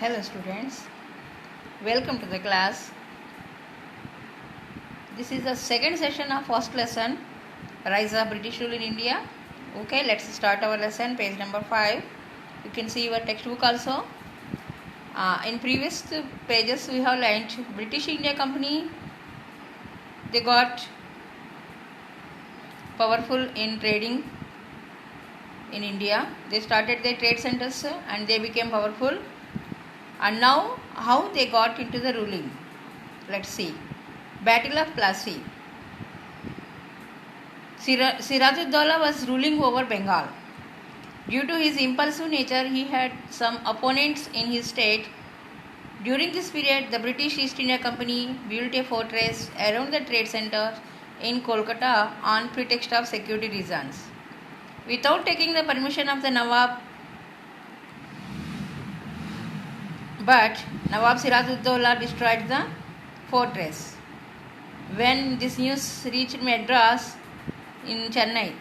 Hello students, welcome to the class. This is the second session of first lesson, Rise of British Rule in India. Okay, let's start our lesson, page number 5. You can see your textbook also. In previous pages we have learnt British India Company, they got powerful in trading in India. They started their trade centers and they became powerful. And now how they got into the ruling. Let's see. Battle of Plassey. Sirajuddaulah was ruling over Bengal. Due to his impulsive nature, he had some opponents in his state. During this period, the British East India Company built a fortress around the trade center in Kolkata on pretext of security reasons. Without taking the permission of the Nawab, but Nawab Sirajuddaulah destroyed the fortress. When this news reached Madras in Chennai,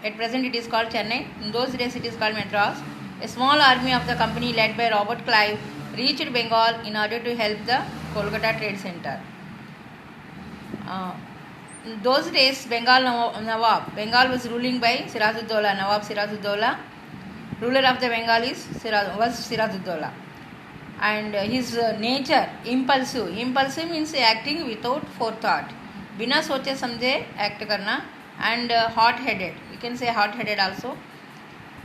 at present it is called Chennai, in those days it is called Madras, a small army of the company led by Robert Clive reached Bengal in order to help the Kolkata Trade Center. In those days, Bengal was ruling by Sirajuddaulah, Nawab Sirajuddaulah. Ruler of the Bengal was Sirajuddaulah. And his nature impulsive means acting without forethought, बिना सोचे समझे act करना, and hot headed, you can say hot headed also.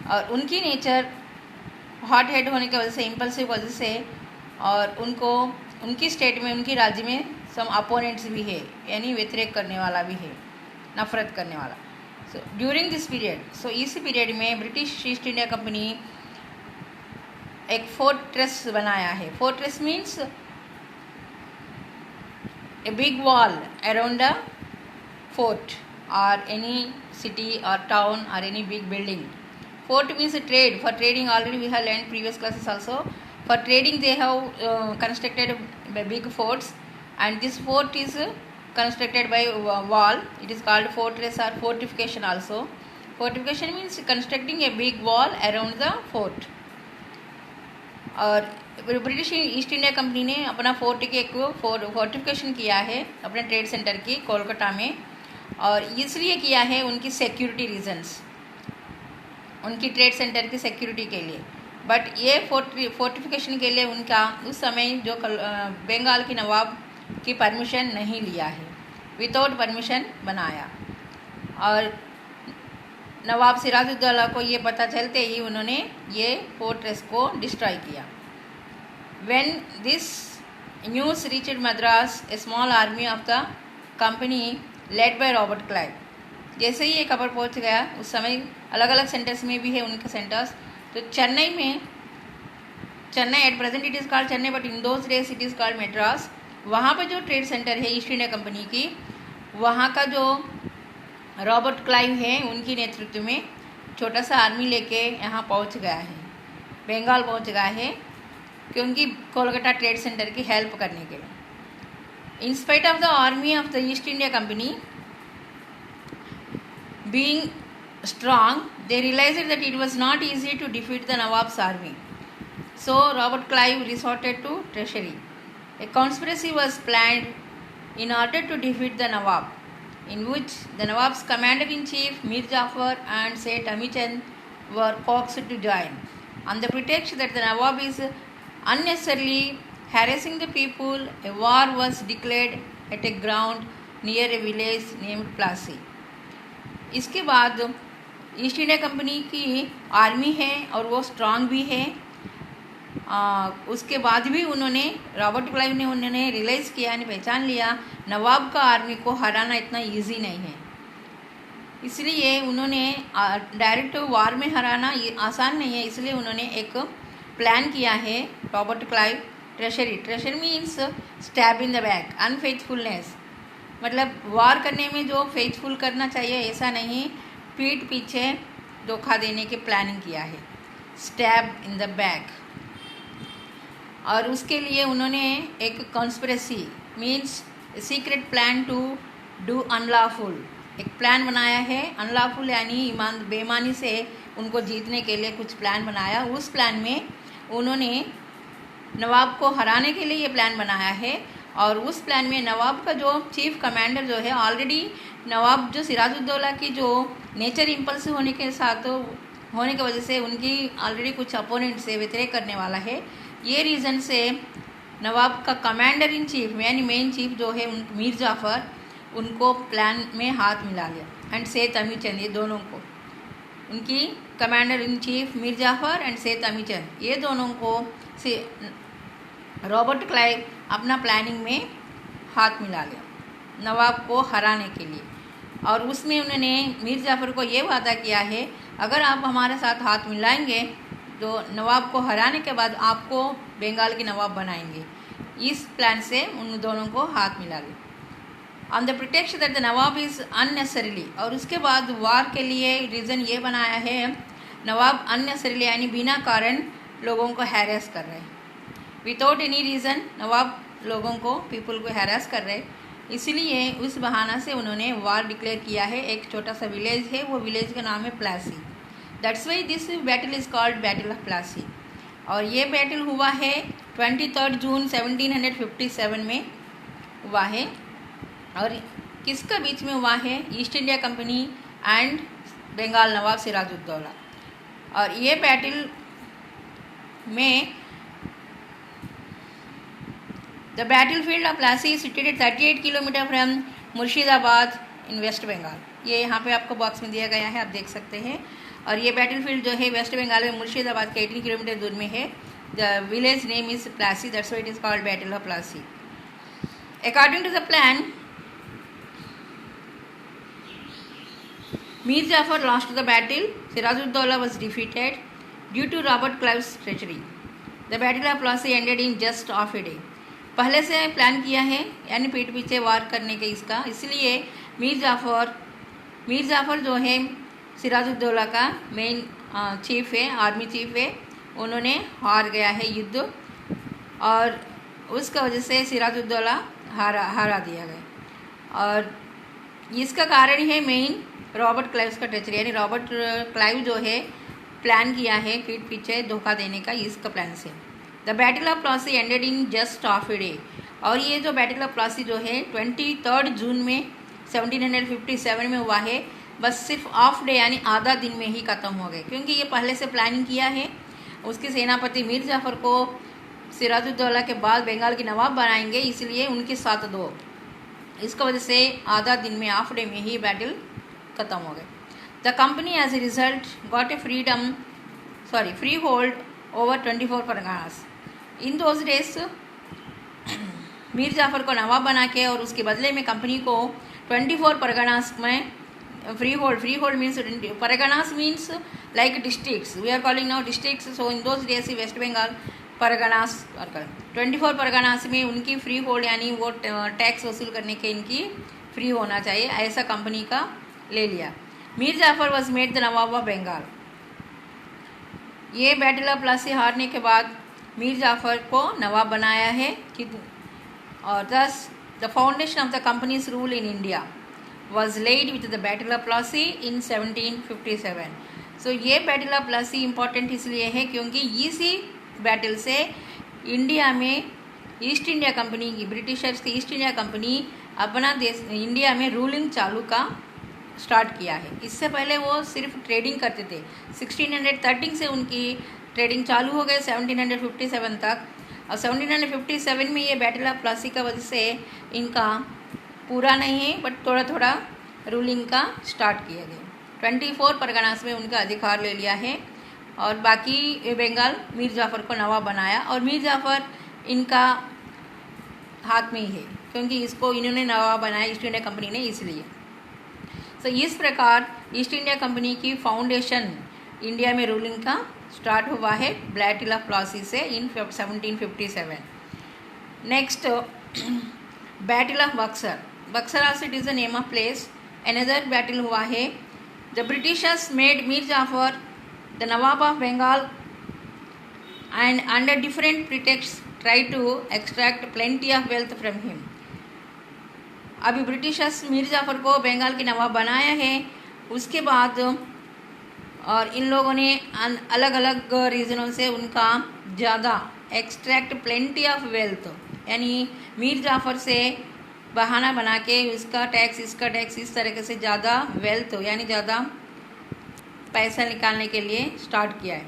और उनकी nature hot head होने की वजह से, इम्पल्सिव वजह से, और उनको उनकी स्टेट में, उनकी राज्य में सम अपोनेंट्स भी है, यानी व्यतिरेक करने वाला भी है, नफरत करने वाला. सो ड्यूरिंग दिस पीरियड, सो इस पीरियड में ब्रिटिश ईस्ट इंडिया कंपनी एक फोर्ट्रेस बनाया है. Fortress means a big wall around a fort or any city or town or any big building. Fort means trade. For trading, already we have learned previous classes also. For trading they have constructed big forts, and this fort is constructed by wall. It is called fortress or fortification also. Fortification means constructing a big wall around the fort. और British east India company ने अपना fort के एक fortification किया है अपने trade centre की कोलकाता में, और इसलिए किया है उनकी सिक्योरिटी रीजंस, उनकी ट्रेड सेंटर की सिक्योरिटी के लिए. बट ये फोर्टिफिकेशन के लिए उनका उस समय जो बंगाल की नवाब की परमिशन नहीं लिया है, विदाउट परमिशन बनाया. और नवाब सिराजुद्दौला को ये पता चलते ही उन्होंने ये फोर्ट्रेस को डिस्ट्रॉय किया. When this news reached Madras, A small army of the company led by Robert Clive. जैसे ही ये खबर पहुंच गया, उस समय अलग अलग सेंटर्स में भी है उनके सेंटर्स. तो चेन्नई में, Chennai at present it is called Chennai, but in those days it is called Madras. वहाँ पर जो ट्रेड सेंटर है ईस्ट इंडिया कंपनी की, वहाँ का जो रॉबर्ट क्लाइव है, उनकी नेतृत्व में छोटा सा आर्मी लेके यहाँ पहुँच गया है, बंगाल पहुँच गया है, क्योंकि कोलकाता ट्रेड सेंटर की हेल्प करने के लिए. In spite of the army of the East India Company being strong, they realized that it was not easy to defeat the Nawab's army. So Robert Clive resorted to treachery. A conspiracy was planned in order to defeat the Nawab, in which the Nawab's commander-in-chief Mir Jafar and Seth Amichand were coaxed to join, on the pretext that the Nawab is unnecessarily harassing the people. A war was declared at a ground near a village named Plassey. इसके बाद east India Company की army है और वो strong भी है. उसके बाद भी उन्होंने, रॉबर्ट क्लाइव ने उन्होंने रियलाइज़ किया, पहचान लिया, नवाब का आर्मी को हराना इतना इजी नहीं है. इसलिए उन्होंने डायरेक्ट वार में हराना ये आसान नहीं है, इसलिए उन्होंने एक प्लान किया है. Robert Clive treasury means stab in the back, unfaithfulness, मतलब वार करने में जो फेथफुल करना चाहिए ऐसा नहीं, पीठ पीछे धोखा देने की प्लानिंग किया है, स्टैब इन द बैक. और उसके लिए उन्होंने एक conspiracy means secret plan to do unlawful, एक प्लान बनाया है. अनलॉफुल यानी बेईमानी से उनको जीतने के लिए कुछ प्लान बनाया. उस प्लान में उन्होंने नवाब को हराने के लिए ये प्लान बनाया है। और उस प्लान में नवाब का जो चीफ कमांडर जो है, ऑलरेडी नवाब जो सिराजुद्दौला की जो नेचर इम्पल्सिव होने के साथ होने की वजह से उनकी ऑलरेडी कुछ अपोनेंट से व्यतिरेक करने वाला है। ये रीज़न से नवाब का कमांडर इन चीफ यानी मेन चीफ जो है मीर जाफ़र, उनको प्लान में हाथ मिला लिया। एंड सैयद अमीचंद, ये दोनों को, उनकी commander in chief Mir Jafar and Syed Amichand, ये दोनों को से रॉबर्ट क्लाइव अपना प्लानिंग में हाथ मिला लिया नवाब को हराने के लिए। और उसमें उन्होंने मीर जाफ़र को ये वादा किया है, अगर आप हमारे साथ हाथ मिलाएंगे तो नवाब को हराने के बाद आपको बंगाल की नवाब बनाएंगे। इस प्लान से उन दोनों को हाथ मिला लिया on the pretext that the nawab is unnecessarily. और उसके बाद वार के लिए रीज़न ये बनाया है, नवाब अननेसेसरीली यानी बिना कारण लोगों को हैरेस कर रहे हैं, विदाउट एनी रीज़न नवाब लोगों को, पीपल को हैरेस कर रहे हैं। इसलिए उस बहाना से उन्होंने वार डिक्लेयर किया है। एक छोटा सा विलेज है, वो विलेज का नाम है Plassey. That's why this battle is called battle of Plassey. और ये बैटल हुआ है 23 जून 1757 में हुआ है। और किसका बीच में हुआ है? East India Company and Bengal nawab Sirajuddaula. और ये बैटल में the battle field of Plassey is situated 38 kilometre from Murshidabad in West Bengal. ये यहाँ पे आपको बॉक्स में दिया गया है, आप देख सकते हैं। और ये बैटल फील्ड जो है वेस्ट बंगाल में मुर्शिदाबाद के 18 किलोमीटर दूर में है। The village name is Plassey, that's why it is called battle of Plassey. According to the plan, Mir Jafar lost the battle. Sirajuddaulah was defeated due to Robert Clive's treachery. The battle of Plassey ended in just half a day. पहले से plan किया है यानी पीठ पीछे वार करने के इसका, इसलिए मीर जाफ़र जो है सिराजुद्दौला का मेन चीफ है, आर्मी चीफ है, उन्होंने हार गया है युद्ध। और उसका वजह से सिराजुद्दौला हारा दिया गया। और इसका कारण है मेन रॉबर्ट क्लाइव का ट्रेचरी, यानी रॉबर्ट क्लाइव जो है प्लान किया है पीठ पीछे धोखा देने का, इसका प्लान से। The battle of Plassey ended in just half a day. और ये जो बैटल ऑफ प्लासी जो है 23 जून में 1757 में हुआ है, बस सिर्फ हाफ डे यानी आधा दिन में ही ख़त्म हो गए, क्योंकि ये पहले से प्लानिंग किया है। उसके सेनापति मीर जाफ़र को सिराजुद्दौला के बाद बंगाल की नवाब बनाएंगे, इसलिए उनके साथ दो, इसका वजह से आधा दिन में, हाफ डे में ही बैटल खत्म हो गए। The company as a result got a free hold over 24 Parganas. In those days Mir Jafar को नवाब बना के और उसके बदले में कंपनी को 24 परगनास में free hold means Parganas means like districts, we are calling now districts. So in those days West Bengal Parganas 24 Parganas में उनकी फ्री होल्ड यानी वो टैक्स वसूल करने के इनकी फ्री होना चाहिए, ऐसा कंपनी का ले लिया। Mir Jafar was made the nawab of Bengal. ये बैटल ऑफ प्लासी हारने के बाद मीर जाफ़र को नवाब बनाया है कि, और thus the foundation of the company's rule in India was laid with the battle of Plassey in 1757। So ये बैटल ऑफ प्लासी इम्पॉर्टेंट इसलिए है क्योंकि इसी बैटल से इंडिया में ईस्ट इंडिया कंपनी की, ब्रिटिशर्स की ईस्ट इंडिया कंपनी अपना देश इंडिया में रूलिंग चालू का स्टार्ट किया है। इससे पहले वो सिर्फ ट्रेडिंग करते थे। 1613 से उनकी ट्रेडिंग चालू हो गए 1757 तक। और 1757 में ये बैटल ऑफ प्लासी का वजह से इनका पूरा नहीं है, बट थोड़ा थोड़ा रूलिंग का स्टार्ट किया गया। 24 परगनास में उनका अधिकार ले लिया है और बाकी बंगाल मीर जाफ़र को नवाब बनाया। और मीर जाफ़र इनका हाथ में ही है क्योंकि इसको इन्होंने नवाब बनाया ईस्ट इंडिया कंपनी ने, इसलिए। तो इस प्रकार ईस्ट इंडिया कंपनी की फाउंडेशन इंडिया में रूलिंग का स्टार्ट हुआ है बैटल ऑफ प्लासी से in 1757। Next battle of Buxar. Buxar also it is the name of place. Another battle हुआ है। The Britishers made Mir Jafar the nawab of Bengal and under different pretexts try to extract plenty of wealth from him. अभी Britishers Mir Jafar को बंगाल की नवाब बनाया है, उसके बाद और इन लोगों ने अलग अलग रीजनों से उनका ज़्यादा एक्सट्रैक्ट प्लेंटी ऑफ वेल्थ, यानी मीर जाफ़र से बहाना बना के उसका टैक्स इसका टैक्स इस तरीके से ज़्यादा वेल्थ यानी ज़्यादा पैसा निकालने के लिए स्टार्ट किया है।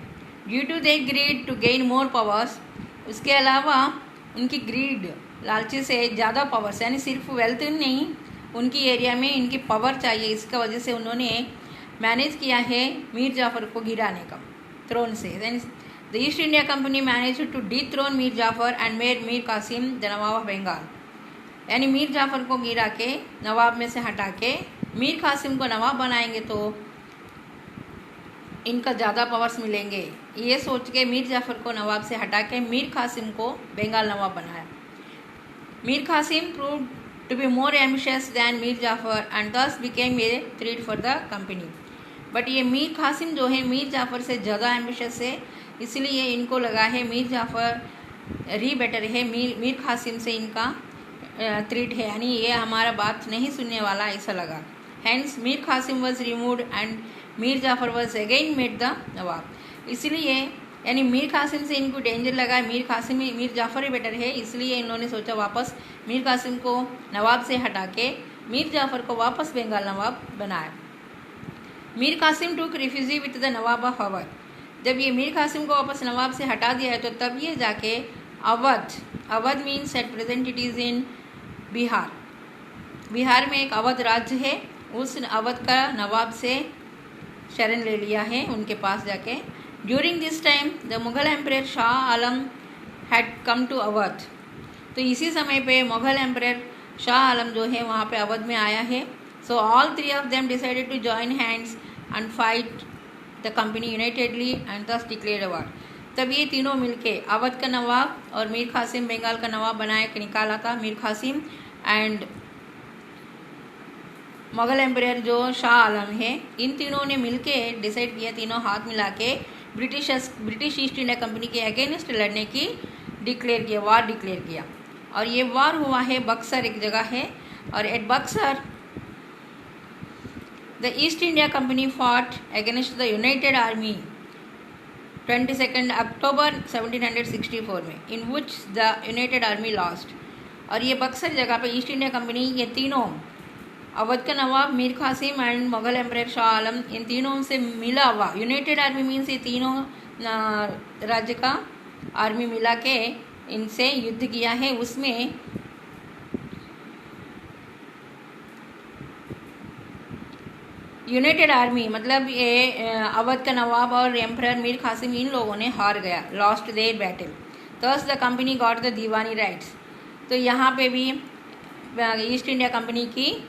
Due to they greed to gain more powers, उसके अलावा उनकी ग्रीड लालची से ज़्यादा पावर्स यानी सिर्फ वेल्थ नहीं, उनकी एरिया में इनकी पावर चाहिए, इसका वजह से उन्होंने मैनेज किया है मीर जाफ़र को गिराने का थ्रोन से। The east India company manage to dethrone Mir Jafar and made Mir Qasim the nawab of Bengal, यानी मीर जाफ़र को गिरा के नवाब में से हटा के मीर कासिम को नवाब बनाएंगे तो इनका ज़्यादा पावर्स मिलेंगे। ये सोच के मीर जाफ़र को नवाब से हटा के मीर कासिम को बंगाल नवाब बनाया। Mir Qasim proved to be more ambitious than Mir Jafar and thus became a threat for the company. But ये मीर कासिम जो है मीर जाफ़र से ज़्यादा एम्बिशियस है, इसलिए इनको लगा है मीर जाफ़र बेटर है, मीर कासिम से इनका थ्रेट है, यानी ये हमारा बात नहीं सुनने वाला, ऐसा लगा। Hence Mir Qasim was removed and Mir Jafar was again made the nawab. इसलिए यानी मीर कासिम से इनको डेंजर लगा, मीर जाफ़र ही बेटर है, इसलिए इन्होंने सोचा वापस मीर कासिम को नवाब से हटा के मीर जाफ़र को वापस बंगाल नवाब बनाया। मीर कासिम टूक refugee with the nawab of Awadh. जब ये मीर कासिम को वापस नवाब से हटा दिया है तो तब ये जाके Awadh means at present it is in Bihar, Bihar में एक अवध राज्य है, उस अवध का नवाब से शरण ले लिया है उनके पास जाके। During this time the Mughal emperor Shah Alam had come to Awadh, तो इसी समय पे मुग़ल एम्परर शाह आलम जो है वहाँ पे अवध में आया है। So all three of them decided to join hands and fight the company unitedly and thus declared war. तब ये तीनों मिलके अवध का नवाब और मीर कासिम बंगाल का नवाब बनाए निकाला था मीर कासिम, एंड मुग़ल एम्परर जो शाह आलम है, इन तीनों ने मिलके डिसाइड किया, तीनों हाथ मिला के ब्रिटिश ईस्ट इंडिया कंपनी के अगेंस्ट लड़ने की वार डिक्लेयर किया। और ये वार हुआ है बक्सर एक जगह है, और at Buxar the east India company fought against the united army 22 October 1764 में, in which the united army lost. और ये बक्सर जगह पे ईस्ट इंडिया कंपनी ये तीनों अवध का नवाब मीर कासिम एंड मुग़ल एम्परर शाह आलम, इन तीनों से मिला हुआ यूनाइटेड आर्मी मीन्स ये तीनों राज्य का आर्मी मिला के इनसे युद्ध किया है। उसमें यूनाइटेड आर्मी मतलब ये अवध का नवाब और एम्परर मीर कासिम इन लोगों ने हार गया, lost their battle. Thus the company got the Deewani rights. तो यहाँ पे भी ईस्ट इंडिया कंपनी की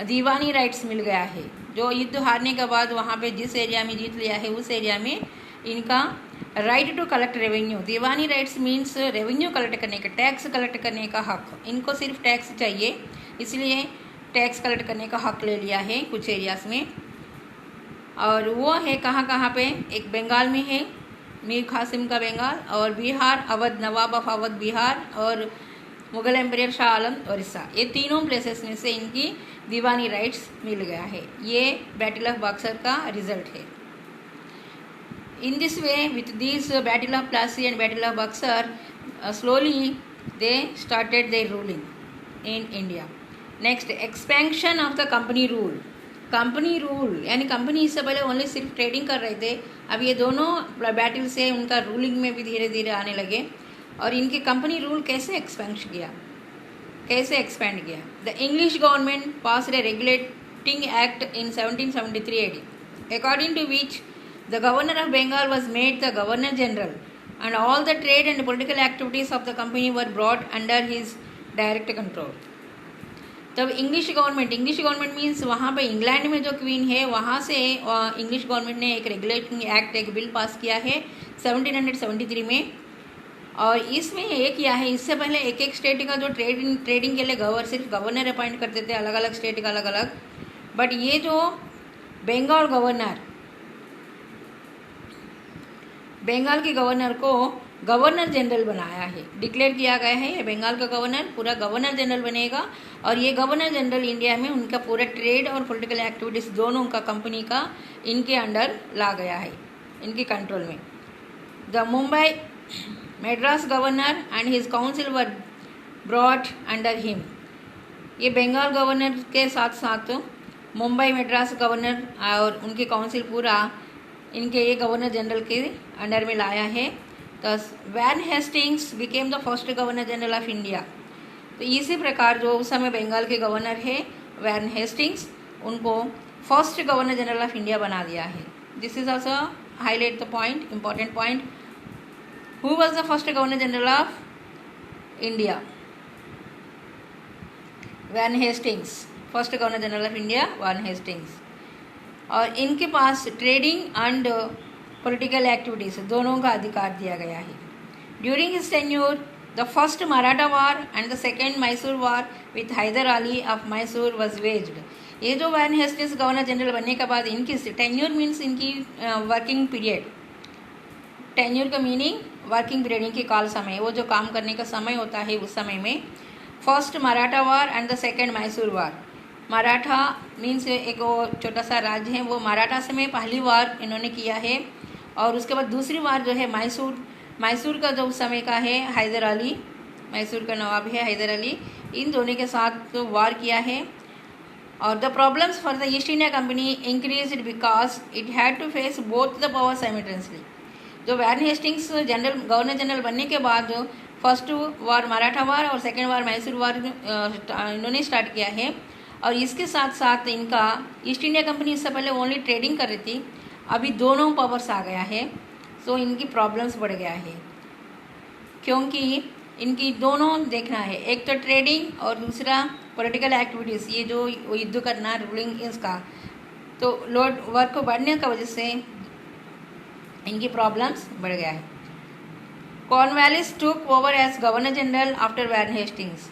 दीवानी राइट्स मिल गया है, जो युद्ध हारने के बाद वहाँ पे जिस एरिया में जीत लिया है उस एरिया में इनका right to collect revenue. Diwani rights means revenue collect करने का, टैक्स कलेक्ट करने का हक। इनको सिर्फ टैक्स चाहिए, इसलिए टैक्स कलेक्ट करने का हक ले लिया है कुछ एरियाज में। और वो है कहाँ पे, एक बंगाल में है मीर कासिम का बंगाल, और बिहार अवध नवाब ऑफ अवध बिहार, और मुग़ल एम्परर शाह आलम ओडिशा, ये तीनों प्लेसेस में से इनकी दीवानी राइट्स मिल गया है। ये बैटल ऑफ बक्सर का रिजल्ट है। In this way with this battle of Plassey and battle of Buxar slowly they started their ruling in India. Next, expansion of the company rule. Company rule यानी कंपनी इससे पहले ओनली सिर्फ trading कर रहे थे, अब ये दोनों बैटल से उनका रूलिंग में भी धीरे धीरे आने लगे। और इनके कंपनी रूल कैसे एक्सपेंड किया। The English government passed a regulating act in 1773 AD, according to which the governor of Bengal was made the governor general and all the trade and political activities of the company were brought under his direct control. तब English government means वहाँ पे England में जो queen है वहाँ से English government ने एक रेगुलेटिंग एक्ट, एक बिल पास किया है 1773 में। और इसमें ये किया है, इससे पहले एक एक स्टेट का जो ट्रेडिंग के लिए सिर्फ गवर्नर अपॉइंट करते थे, अलग अलग स्टेट का अलग अलग। बट ये जो बंगाल के गवर्नर को गवर्नर जनरल बनाया है, डिक्लेयर किया गया है ये बंगाल का गवर्नर पूरा गवर्नर जनरल बनेगा। और ये गवर्नर जनरल इंडिया में उनका पूरा ट्रेड और पॉलिटिकल एक्टिविटीज़ दोनों का कंपनी का इनके अंडर ला गया है, इनके कंट्रोल में। The Mumbai Madras governor and his council were brought under him. ये बंगाल गवर्नर के साथ साथ मुंबई मद्रास गवर्नर और उनके काउंसिल पूरा इनके ये गवर्नर जनरल के अंडर में लाया है. तो Warren Hastings became the first governor general of India. तो इसी प्रकार जो उस समय बंगाल के गवर्नर है वैन हेस्टिंग्स, उनको first governor general of India बना दिया है. This is also highlight the point, important point. Who was the first governor general of India? Warren Hastings, first governor general of India Warren Hastings. और इनके पास trading and political activities दोनों का अधिकार दिया गया है. During his tenure the first Maratha war and the second Mysore war with Hyder Ali of Mysore was वेज्ड. ये जो वैन हेस्टिंग्स गवर्नर जनरल बनने के बाद इनकी टेन्योर मीन्स इनकी वर्किंग पीरियड. टेन्योर का मीनिंग वर्किंग पीरियड, इनकी काल समय, वो जो काम करने का समय होता है उस समय में. First Maratha war and the second Mysore war. Maratha means एक वो छोटा सा राज्य है, वो मराठा से में पहली वार इन्होंने किया है. और उसके बाद दूसरी वार जो है मैसूर का जो उस समय का है हैदर अली, मैसूर का नवाब है हैदर अली, इन दोनों के साथ तो वार किया है. और the problems for the east India company increased because it had to face both the power simultaneously. जो Warren Hastings general governor general बनने के बाद जो फर्स्ट वार मराठा वार और सेकेंड वार मैसूर वार इन्होंने स्टार्ट किया है. और इसके साथ साथ इनका ईस्ट इंडिया कंपनी इससे पहले ओनली ट्रेडिंग कर रही थी, अभी दोनों पावर्स आ गया है. सो इनकी प्रॉब्लम्स बढ़ गया है क्योंकि इनकी दोनों देखना है, एक तो ट्रेडिंग और दूसरा पॉलिटिकल एक्टिविटीज़, ये जो युद्ध करना रूलिंग इसका. तो लोड वर्क को बढ़ने की वजह से इनकी प्रॉब्लम्स बढ़ गया है. Cornwallis took over as governor general after Warren Hastings.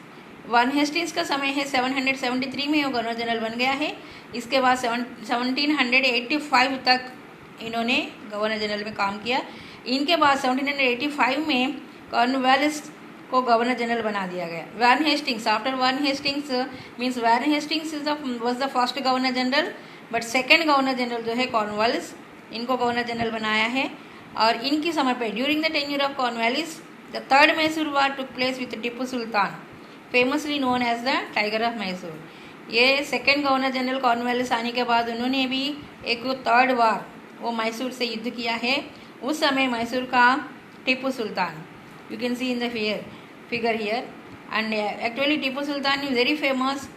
Warren Hastings का समय है 773 में वो गवर्नर जनरल बन गया है. इसके बाद 1785 तक इन्होंने गवर्नर जनरल में काम किया. इनके बाद 1785 में कॉर्नवालिस को गवर्नर जनरल बना दिया गया. Warren Hastings after Warren Hastings means Warren Hastings was the first governor general, but second governor general जो है कॉर्नवालिस, इनको गवर्नर जनरल बनाया है. और इनकी समय पे during the tenure of Cornwallis the third Mysore war took place with Tipu Sultan, famously known as the tiger of Mysore. ये सेकेंड गवर्नर जनरल कॉर्नवालिस आने के बाद उन्होंने भी एक थर्ड वार वो मैसूर से युद्ध किया है. उस समय मैसूर का Tipu Sultan, you can see in the figure here. And actually Tipu Sultan is very famous,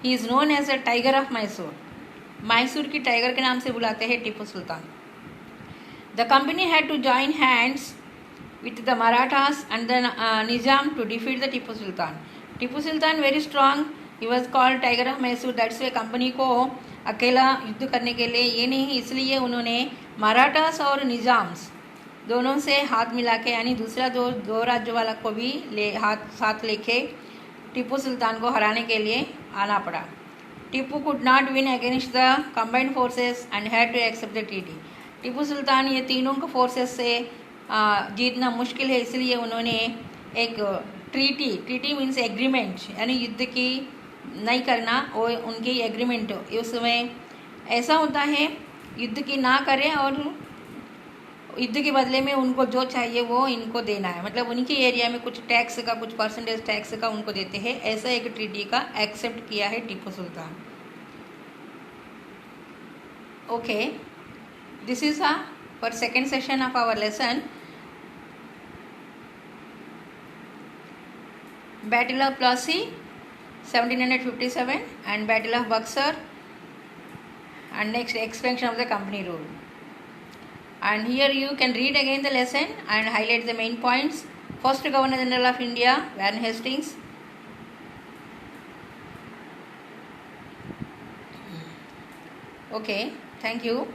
he is known as the tiger of Mysore. Mysore की टाइगर के नाम से बुलाते हैं Tipu Sultan. The company had to join hands with the Marathas and the Nizam to defeat the Tipu Sultan. Tipu Sultan very strong, he was called Tiger of Mysore. That's why company को अकेला युद्ध करने के लिए ये नहीं, इसलिए उन्होंने मराठास और निज़ाम्स दोनों से हाथ मिला के, यानी दूसरा दो राज्य वाला को भी साथ लेके टिप्पू सुल्तान को हराने के लिए आना पड़ा. Tipu could not win against the combined forces and had to accept the treaty. Tipu Sultan ये तीनों को फोर्सेस से जीतना मुश्किल है, इसलिए उन्होंने एक ट्रीटी मीन्स एग्रीमेंट, यानी युद्ध की नहीं करना, वो उनकी एग्रीमेंट. उसमें ऐसा होता है युद्ध की ना करें और युद्ध के बदले में उनको जो चाहिए वो इनको देना है, मतलब उनके एरिया में कुछ टैक्स का, कुछ परसेंटेज टैक्स का उनको देते हैं. ऐसा एक ट्रीटी का एक्सेप्ट किया है Tipu Sultan. Okay, this is for second session of our lesson, Battle of Plassey 1757 and Battle of Buxar, and next expansion of the company rule. And here you can read again the lesson and highlight the main points. First Governor General of India Van Hastings. Okay, thank you.